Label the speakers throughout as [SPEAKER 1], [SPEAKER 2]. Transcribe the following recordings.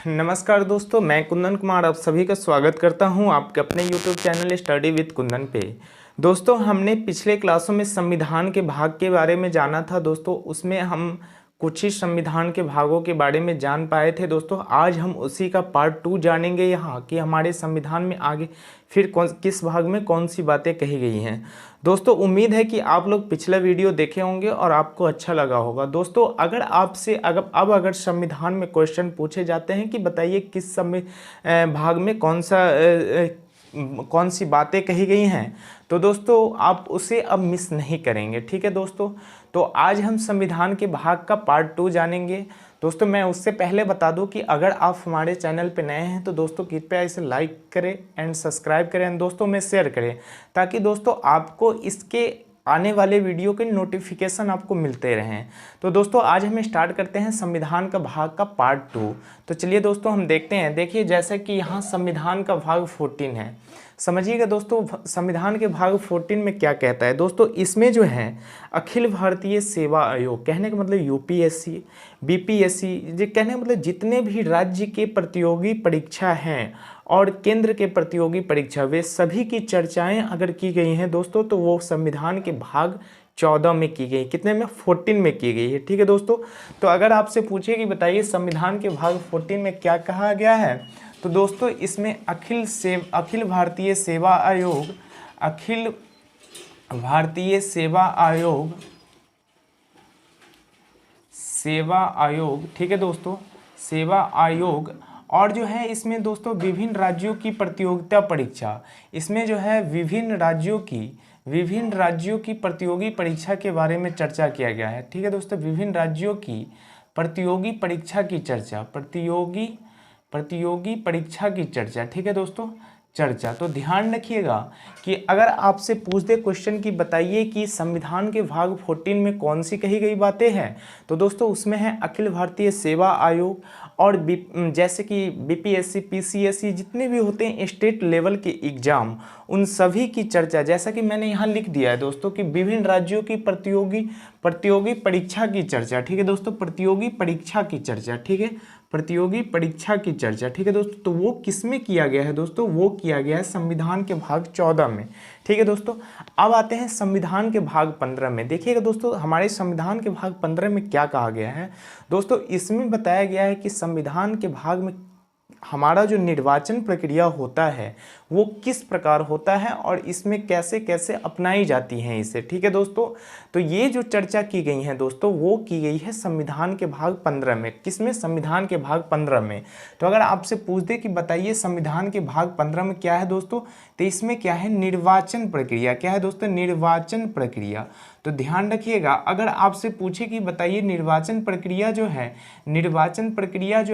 [SPEAKER 1] नमस्कार दोस्तों, मैं कुंदन कुमार आप सभी का स्वागत करता हूं आपके अपने YouTube channel study with Kundan पे। दोस्तों, हमने पिछले क्लासों में संविधान के भाग के बारे में जाना था। दोस्तों, उसमें हम कुछ ही संविधान के भागों के बारे में जान पाए थे। दोस्तों, आज हम उसी का पार्ट 2 जानेंगे यहाँ कि हमारे संविधान में आगे फिर किस भाग में कौन सी बातें कही गई हैं। दोस्तों, उम्मीद है कि आप लोग पिछला वीडियो देखे होंगे और आपको अच्छा लगा होगा। दोस्तों, अगर आपसे अगर संविधान में क्वेश्चन पूछे जाते हैं कि बताइए किस भाग में कौन सी बातें कही गई हैं, तो दोस्तों आप उसे अब मिस नहीं करेंगे। ठीक है दोस्तों, तो आज हम संविधान के भाग का पार्ट 2 जानेंगे। दोस्तों, मैं उससे पहले बता दूं कि अगर आप हमारे चैनल पर नए हैं तो दोस्तों कृपया इसे लाइक करें एंड सब्सक्राइब करें एंड दोस्तों में शेयर करें, ताकि दोस्तों आपको इसके आने वाले वीडियो के नोटिफिकेशन आपको मिलते रहें। तो दोस्तों, आज हम स्टार्ट करते हैं संविधान का भाग का पार्ट 2। तो चलिए दोस्तों हम देखते हैं। देखिए, जैसे कि यहाँ संविधान का भाग 14 है। समझिएगा दोस्तों, संविधान के भाग 14 में क्या कहता है। दोस्तों, इसमें जो है अखिल भारतीय सेवा आयोग, कहने का मतलब यूपीएससी, बीपीएससी, कहने का मतलब जितने भी राज्य के प्रतियोगी परीक्षा हैं और केंद्र के प्रतियोगी परीक्षा, वे सभी की चर्चाएं अगर की गई हैं दोस्तों, तो वो संविधान के भाग 14 में की गई। कितने में? 14 में की गई है। ठीक है दोस्तों, तो अगर आपसे पूछे कि बताइए संविधान के भाग 14 में क्या कहा गया है, तो दोस्तों इसमें अखिल भारतीय सेवा आयोग, अखिल भारतीय सेवा आयोग, ठीक है दोस्तों, सेवा आयोग, और जो है इसमें दोस्तों विभिन्न राज्यों की प्रतियोगिता परीक्षा, इसमें जो है विभिन्न राज्यों की प्रतियोगी परीक्षा के बारे में चर्चा किया गया है। ठीक है दोस्तों, विभिन्न राज्यों की प्रतियोगी परीक्षा की चर्चा, प्रतियोगी परीक्षा की चर्चा। ठीक है दोस्तों, चर्चा। तो ध्यान रखिएगा कि अगर आपसे पूछ दे क्वेश्चन की बताइए कि संविधान के भाग 14 में कौन सी कही गई बातें हैं, तो दोस्तों उसमें है अखिल भारतीय सेवा आयोग और जैसे कि बीपीएससी, पीसीएससी, जितने भी होते हैं स्टेट लेवल के एग्जाम, उन सभी की चर्चा, जैसा कि मैंने यहाँ लिख दिया है दोस्तों कि विभिन्न राज्यों की प्रतियोगी परीक्षा की चर्चा। ठीक है दोस्तों, प्रतियोगी परीक्षा की चर्चा। ठीक है, प्रतियोगी परीक्षा की चर्चा। ठीक है दोस्तों, तो वो किस में किया गया है दोस्तों? वो किया गया है संविधान के भाग 14 में। ठीक है दोस्तों, अब आते हैं संविधान के भाग 15 में। देखिएगा दोस्तों, हमारे संविधान के भाग 15 में क्या कहा गया है। दोस्तों, इसमें बताया गया है कि संविधान के भाग में हमारा जो निर्वाचन प्रक्रिया होता है वो किस प्रकार होता है और इसमें कैसे कैसे अपनाई जाती हैं इसे। ठीक है दोस्तों, तो ये जो चर्चा की गई है दोस्तों, वो की गई है संविधान के भाग 15 में। किसमें? संविधान के भाग 15 में। तो अगर आपसे पूछ दे कि बताइए संविधान के भाग 15 में क्या है दोस्तों, तो इसमें क्या है? निर्वाचन प्रक्रिया। क्या है दोस्तों? निर्वाचन प्रक्रिया। तो ध्यान रखिएगा, अगर आपसे पूछे कि बताइए निर्वाचन प्रक्रिया जो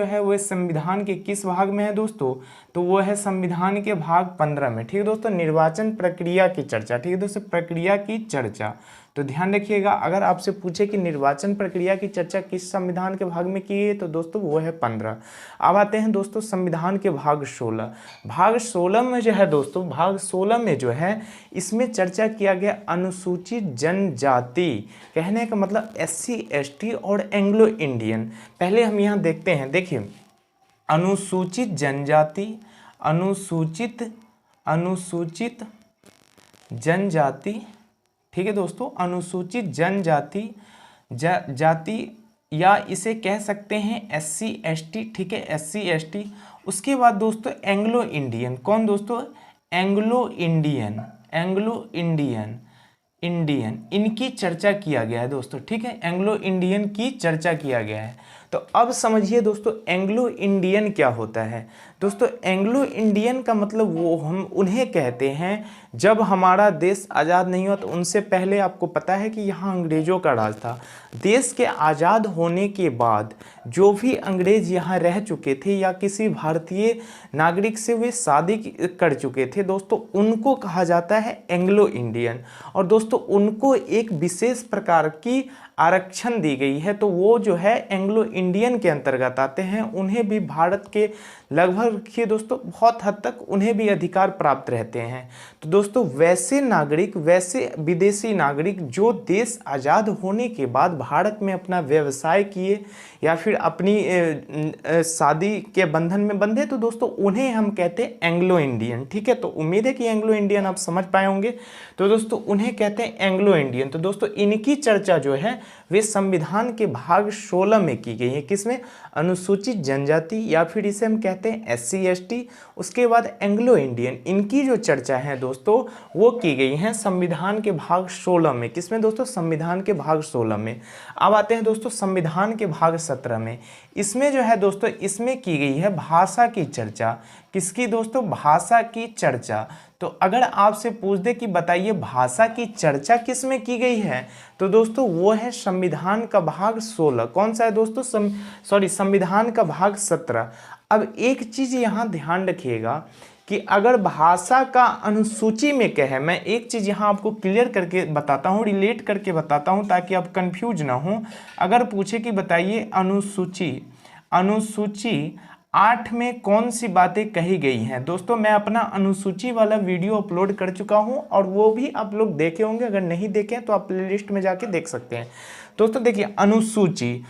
[SPEAKER 1] है वो संविधान के किस भाग में है दोस्तों, तो वो है संविधान के भाग 15 में। ठीक है दोस्तों, निर्वाचन प्रक्रिया की चर्चा। ठीक है दोस्तों, प्रक्रिया की चर्चा। तो ध्यान रखिएगा, अगर आपसे पूछे कि निर्वाचन प्रक्रिया की चर्चा किस संविधान के भाग में की है, तो दोस्तों वो है 15। अब आते हैं दोस्तों संविधान के भाग 16। भाग 16 में जो है दोस्तों, भाग 16 में जो है इसमें चर्चा किया गया अनुसूचित जनजाति, कहने का मतलब SC ST और एंग्लो इंडियन। पहले हम यहाँ देखते हैं। देखिए, अनुसूचित जनजाति, अनुसूचित जनजाति। ठीक है दोस्तों, अनुसूचित जनजाति जाति, या इसे कह सकते हैं SC ST। ठीक है, SC ST। उसके बाद दोस्तों एंग्लो इंडियन। कौन दोस्तों? एंग्लो इंडियन, इनकी चर्चा किया गया है दोस्तों। ठीक है, एंग्लो इंडियन की चर्चा किया गया है। तो अब समझिए दोस्तों एंग्लो इंडियन क्या होता है। दोस्तों, एंग्लो इंडियन का मतलब वो हम उन्हें कहते हैं जब हमारा देश आज़ाद नहीं हुआ, तो उनसे पहले आपको पता है कि यहाँ अंग्रेज़ों का राज था। देश के आज़ाद होने के बाद जो भी अंग्रेज़ यहाँ रह चुके थे या किसी भारतीय नागरिक से वे शादी कर चुके थे दोस्तों, उनको कहा जाता है एंग्लो इंडियन। और दोस्तों उनको एक विशेष प्रकार की आरक्षण दी गई है, तो वो जो है एंग्लो इंडियन के अंतर्गत आते हैं उन्हें भी भारत के लगभग देखिए दोस्तों बहुत हद तक उन्हें भी अधिकार प्राप्त रहते हैं। तो दोस्तों वैसे नागरिक, वैसे विदेशी नागरिक जो देश आज़ाद होने के बाद भारत में अपना व्यवसाय किए या फिर अपनी शादी के बंधन में बंधे, तो दोस्तों उन्हें हम कहते हैं एंग्लो इंडियन। ठीक है, तो उम्मीद है कि एंग्लो इंडियन आप समझ पाए होंगे। तो दोस्तों उन्हें कहते हैं एंग्लो इंडियन। तो दोस्तों इनकी चर्चा जो है वे संविधान के भाग 16 में की गई है। किसमें? अनुसूचित जनजाति या फिर इसे हम कहते हैं SC ST। उसके बाद एंग्लो इंडियन, इनकी जो चर्चा है दोस्तों वो की गई है संविधान के भाग 16 में। किसमें दोस्तों? संविधान के भाग 16 में। अब आते हैं दोस्तों संविधान के भाग 17 में। इसमें जो है दोस्तों इसमें की गई है भाषा की चर्चा। किसकी दोस्तों? भाषा की चर्चा। तो अगर आपसे पूछ दे कि बताइए भाषा की चर्चा किस में की गई है, तो दोस्तों वो है संविधान का भाग 16। कौन सा है दोस्तों? संविधान का भाग 17। अब एक चीज यहाँ ध्यान रखिएगा कि अगर भाषा का अनुसूची में क्या है, मैं एक चीज यहाँ आपको क्लियर करके बताता हूँ, रिलेट करके बताता हूँ ताकि आप कंफ्यूज ना हो। अगर पूछे कि बताइए अनुसूची 8 में कौन सी बातें कही गई हैं, दोस्तों मैं अपना अनुसूची वाला वीडियो अपलोड कर चुका हूं और वो भी आप लोग देखे होंगे। अगर नहीं देखे तो आप प्लेलिस्ट में जाके देख सकते हैं। दोस्तों देखिए अनुसूची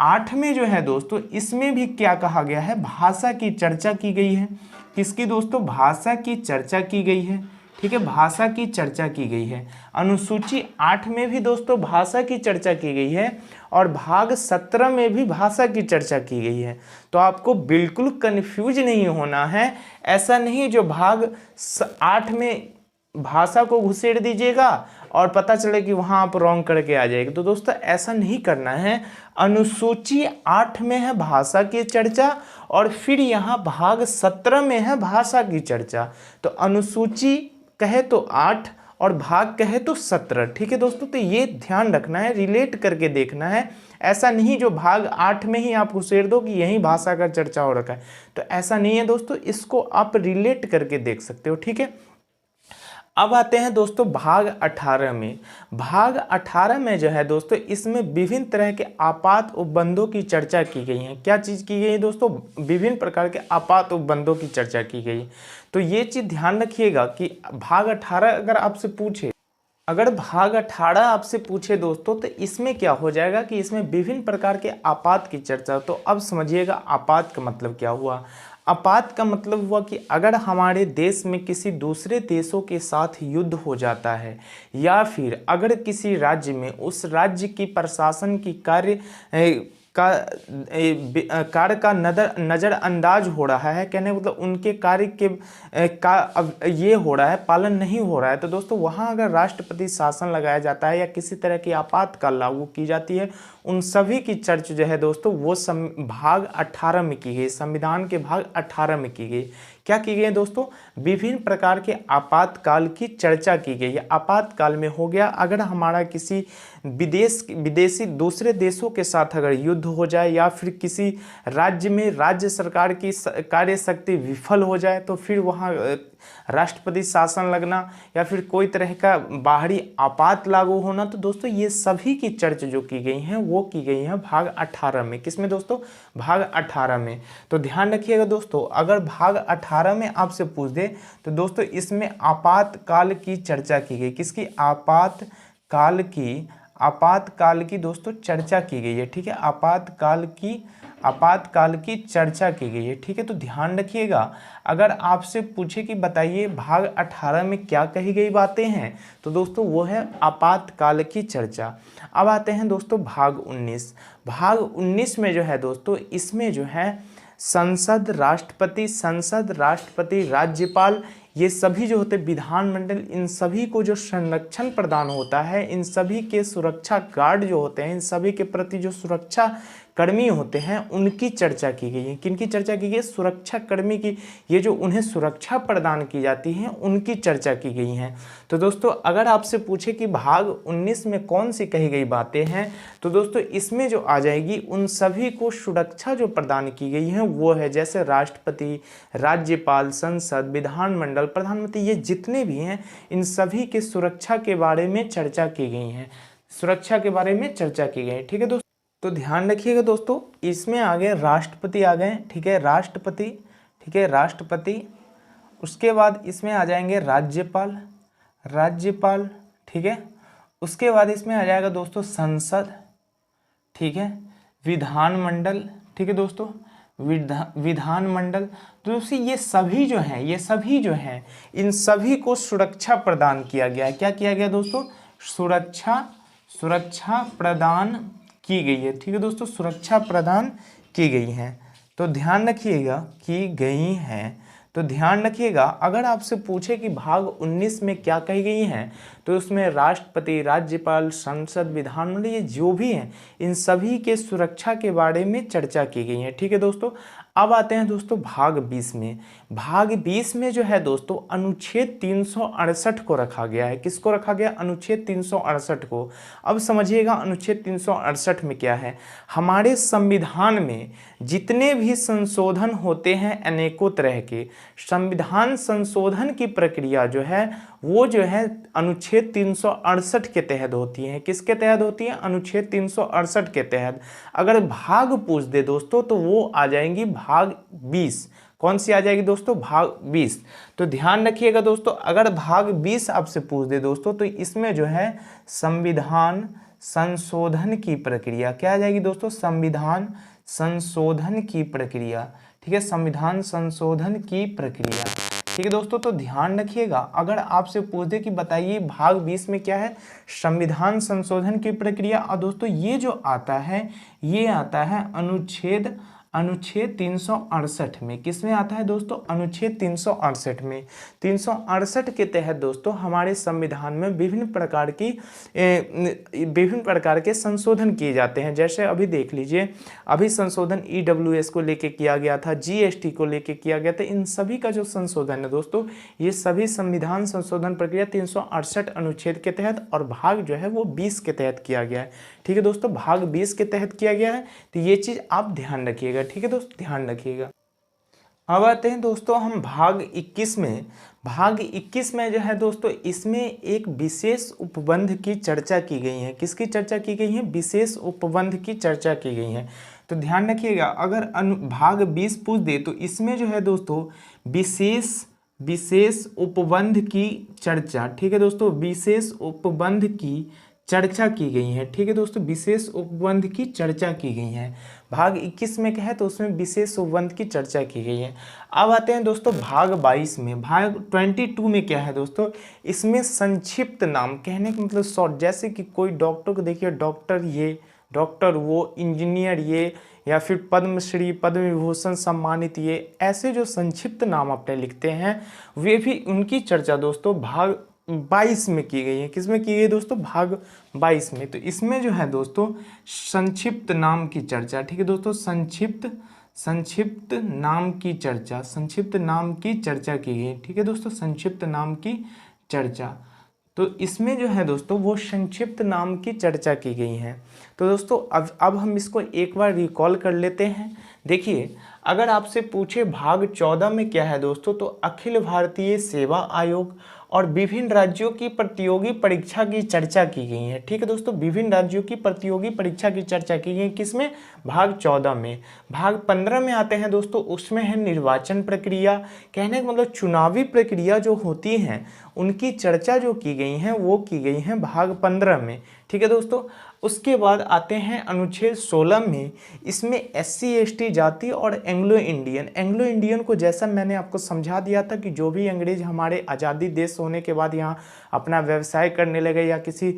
[SPEAKER 1] 8 में जो है दोस्तों इसमें भी क्या कहा गया है? भाषा की चर्चा की गई है। किसकी दोस्तों? भाषा की चर्चा की गई है। ठीक है, भाषा की चर्चा की गई है। अनुसूची 8 में भी दोस्तों भाषा की चर्चा की गई है और भाग 17 में भी भाषा की चर्चा की गई है। तो आपको बिल्कुल कंफ्यूज नहीं होना है। ऐसा नहीं जो भाग 8 में भाषा को घुसेड़ दीजिएगा और पता चले कि वहां आप रॉन्ग करके आ जाएगा। तो दोस्तों ऐसा नहीं करना है। अनुसूची 8 में है भाषा की चर्चा और फिर यहाँ भाग 17 में है भाषा की चर्चा। तो अनुसूची कहे तो 8 और भाग कहे तो 17। ठीक है दोस्तों, तो ये ध्यान रखना है, रिलेट करके देखना है। ऐसा नहीं जो भाग 8 में ही आप घुसेड़ दो कि यही भाषा का चर्चा हो रखा है, तो ऐसा नहीं है दोस्तों, इसको आप रिलेट करके देख सकते हो। ठीक है, अब आते हैं दोस्तों भाग 18 में। भाग 18 में जो है दोस्तों इसमें विभिन्न तरह के आपात उपबंधों की चर्चा की गई है। क्या चीज़ की गई है दोस्तों? विभिन्न प्रकार के आपात उपबंधों की चर्चा की गई। तो ये चीज़ ध्यान रखिएगा कि भाग 18 अगर भाग 18 आपसे पूछे दोस्तों तो इसमें क्या हो जाएगा कि इसमें विभिन्न प्रकार के आपात की चर्चा। तो अब समझिएगा आपात का मतलब क्या हुआ। आपात का मतलब हुआ कि अगर हमारे देश में किसी दूसरे देशों के साथ युद्ध हो जाता है या फिर अगर किसी राज्य में उस राज्य की प्रशासन की कार्य का नज़रअंदाज हो रहा है, कहने मतलब उनके कार्य के अब ये हो रहा है, पालन नहीं हो रहा है, तो दोस्तों वहाँ अगर राष्ट्रपति शासन लगाया जाता है या किसी तरह की आपातकाल लागू की जाती है, उन सभी की चर्चा जो है दोस्तों वो भाग 18 में की गई, संविधान के भाग 18 में की गई। क्या की गई दोस्तों? विभिन्न प्रकार के आपातकाल की चर्चा की गई है। आपातकाल में हो गया अगर हमारा किसी विदेशी दूसरे देशों के साथ अगर युद्ध हो जाए या फिर किसी राज्य में राज्य सरकार की कार्य शक्ति विफल हो जाए तो फिर वहाँ राष्ट्रपति शासन लगना या फिर कोई तरह का बाहरी आपात लागू होना। तो दोस्तों ये सभी की चर्चा जो की गई हैं वो की गई हैं भाग 18 में। किसमें दोस्तों? भाग 18 में। तो ध्यान रखिएगा दोस्तों, अगर भाग 18 में आपसे पूछ दे तो दोस्तों इसमें आपातकाल की चर्चा की गई। किसकी? आपातकाल की दोस्तों चर्चा की गई है। ठीक है, आपातकाल की चर्चा की गई है। ठीक है, तो ध्यान रखिएगा, अगर आपसे पूछे कि बताइए भाग 18 में क्या कही गई बातें हैं, तो दोस्तों वो है आपातकाल की चर्चा। अब आते हैं दोस्तों भाग 19। भाग 19 में जो है दोस्तों इसमें जो है संसद, राष्ट्रपति, राज्यपाल, ये सभी जो होते विधानमंडल, इन सभी को जो संरक्षण प्रदान होता है, इन सभी के सुरक्षा गार्ड जो होते हैं, इन सभी के प्रति जो सुरक्षा कर्मी होते हैं उनकी चर्चा की गई है। किनकी चर्चा की गई? सुरक्षा कर्मी की, ये जो उन्हें सुरक्षा प्रदान की जाती है उनकी चर्चा की गई हैं। तो दोस्तों अगर आपसे पूछे कि भाग 19 में कौन सी कही गई बातें हैं, तो दोस्तों इसमें जो आ जाएगी उन सभी को सुरक्षा जो प्रदान की गई है वो है जैसे राष्ट्रपति, राज्यपाल, संसद, विधानमंडल, प्रधानमंत्री, ये जितने भी हैं इन सभी के सुरक्षा के बारे में चर्चा की गई है। सुरक्षा के बारे में चर्चा की गई है। ठीक है दोस्तों, तो ध्यान रखिएगा दोस्तों, इसमें आ गए राष्ट्रपति आ गए, ठीक है, राष्ट्रपति, ठीक है, राष्ट्रपति। उसके बाद इसमें आ जाएंगे राज्यपाल, राज्यपाल, ठीक है। उसके बाद इसमें आ जाएगा दोस्तों संसद, ठीक है, विधानमंडल, ठीक है दोस्तों, विधानमंडल। तो दोस्तों ये सभी जो हैं, ये सभी जो हैं, इन सभी को सुरक्षा प्रदान किया गया है। क्या किया गया दोस्तों? सुरक्षा प्रदान की गई है, ठीक है दोस्तों, सुरक्षा प्रदान की गई है। तो ध्यान रखिएगा, की गई हैं। तो ध्यान रखिएगा, अगर आपसे पूछे कि भाग 19 में क्या कही गई हैं, तो उसमें राष्ट्रपति, राज्यपाल, संसद, विधानमंडल, ये जो भी हैं, इन सभी के सुरक्षा के बारे में चर्चा की गई है, ठीक है दोस्तों। अब आते हैं दोस्तों भाग 20 में। भाग 20 में जो है दोस्तों अनुच्छेद 368 को रखा गया है। किसको रखा गया? अनुच्छेद 368 को। अब समझिएगा अनुच्छेद 368 में क्या है। हमारे संविधान में जितने भी संशोधन होते हैं अनेकों तरह के, संविधान संशोधन की प्रक्रिया जो है वो जो है अनुच्छेद 368 के तहत होती है। किसके तहत होती है? अनुच्छेद 368 के तहत। अगर भाग पूछ दे दोस्तों तो वो आ जाएंगी भाग 20। कौन सी आ जाएगी दोस्तों? भाग 20। तो ध्यान रखिएगा दोस्तों, अगर भाग 20 आपसे पूछ दे दोस्तों तो इसमें जो है संविधान संशोधन की प्रक्रिया क्या आ जाएगी दोस्तों? संविधान संशोधन की प्रक्रिया, ठीक है, संविधान संशोधन की प्रक्रिया, ठीक है दोस्तों। तो ध्यान रखिएगा, अगर आपसे पूछ दे कि बताइए भाग 20 में क्या है, संविधान संशोधन की प्रक्रिया, और दोस्तों ये जो आता है ये आता है अनुच्छेद 368 में। किस में आता है दोस्तों? अनुच्छेद 368 में। 368 के तहत दोस्तों हमारे संविधान में विभिन्न प्रकार के संशोधन किए जाते हैं। जैसे अभी देख लीजिए, अभी संशोधन EWS को लेके किया गया था, GST को लेके किया गया था। इन सभी का जो संशोधन है दोस्तों, ये सभी संविधान संशोधन प्रक्रिया 368 अनुच्छेद के तहत, और भाग जो है वो 20 के तहत किया गया है, ठीक है दोस्तों, भाग 20 के तहत किया गया है। तो ये चीज़ आप ध्यान रखिएगा, ठीक है दोस्तों, ध्यान रखिएगा। अब आते हैं दोस्तों हम भाग 21 में। भाग 21 में जो है दोस्तों इसमें एक विशेष उपबंध की चर्चा की गई है। किसकी चर्चा की गई है? विशेष उपबंध की चर्चा की गई है। तो ध्यान रखिएगा, अगर भाग 20 पूछ दे तो इसमें जो है दोस्तों विशेष उपबंध की चर्चा, ठीक है दोस्तों, विशेष उपबंध की चर्चा की गई है, ठीक है दोस्तों, विशेष उपबंध की चर्चा की गई है। भाग 21 में क्या है तो उसमें विशेष उपबंध की चर्चा की गई है। अब आते हैं दोस्तों भाग 22 में। भाग 22 में क्या है दोस्तों, इसमें संक्षिप्त नाम, कहने का मतलब शॉर्ट, जैसे कि कोई डॉक्टर को देखिए, डॉक्टर ये, डॉक्टर वो, इंजीनियर ये, या फिर पद्मश्री, पद्म विभूषण सम्मानित ये, ऐसे जो संक्षिप्त नाम अपने लिखते हैं वे भी, उनकी चर्चा दोस्तों भाग 22 में की गई है। किसमें की गई दोस्तों? भाग 22 में। तो इसमें जो है दोस्तों संक्षिप्त नाम की चर्चा, ठीक है दोस्तों, संक्षिप्त नाम की चर्चा, संक्षिप्त नाम की चर्चा की गई, ठीक है दोस्तों, संक्षिप्त नाम की चर्चा। तो इसमें जो है दोस्तों वो संक्षिप्त नाम की चर्चा की गई है। तो दोस्तों अब हम इसको एक बार रिकॉल कर लेते हैं। देखिए, अगर आपसे पूछे भाग 14 में क्या है दोस्तों, तो अखिल भारतीय सेवा आयोग और विभिन्न राज्यों की प्रतियोगी परीक्षा की चर्चा की गई है, ठीक है दोस्तों, विभिन्न राज्यों की प्रतियोगी परीक्षा की चर्चा की गई। किसमें? भाग 14 में। भाग 15 में आते हैं दोस्तों, उसमें है निर्वाचन प्रक्रिया, कहने का मतलब चुनावी प्रक्रिया जो होती हैं उनकी चर्चा जो की गई हैं वो की गई हैं भाग 15 में, ठीक है दोस्तों। उसके बाद आते हैं अनुच्छेद 16 में। इसमें SC ST जाति और एंग्लो इंडियन को, जैसा मैंने आपको समझा दिया था कि जो भी अंग्रेज हमारे आज़ादी देश होने के बाद यहाँ अपना व्यवसाय करने लगे या किसी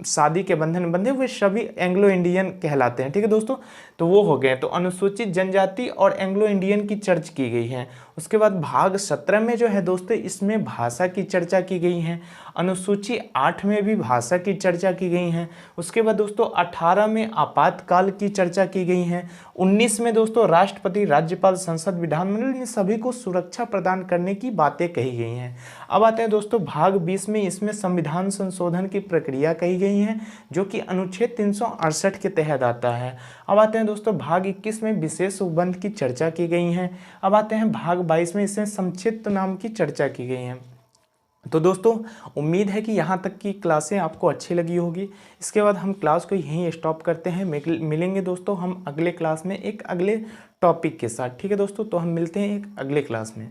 [SPEAKER 1] शादी के बंधन में बंधे, वे सभी एंग्लो इंडियन कहलाते हैं, ठीक है दोस्तों। तो वो हो गए। तो अनुसूचित जनजाति और एंग्लो इंडियन की चर्चा की गई है। उसके बाद भाग 17 में जो है दोस्तों इसमें भाषा की चर्चा की गई है। अनुसूची 8 में भी भाषा की चर्चा की गई है। उसके बाद दोस्तों 18 में आपातकाल की चर्चा की गई है। 19 में दोस्तों राष्ट्रपति, राज्यपाल, संसद, विधानमंडल, इन सभी को सुरक्षा प्रदान करने की बातें कही गई हैं। अब आते हैं दोस्तों भाग 20 में। इसमें संविधान संशोधन की प्रक्रिया कही गई है जो कि अनुच्छेद 368 के तहत आता है। अब आते हैं दोस्तों भाग 21 में विशेष उपबंध की चर्चा की गई है। अब आते हैं भाग 22 में, इसमें संक्षिप्त नाम की चर्चा की गई है। तो दोस्तों उम्मीद है कि यहाँ तक की क्लासें आपको अच्छी लगी होगी। इसके बाद हम क्लास को यहीं स्टॉप करते हैं। मिलेंगे दोस्तों हम अगले क्लास में एक अगले टॉपिक के साथ। ठीक है दोस्तों, तो हम मिलते हैं एक अगले क्लास में।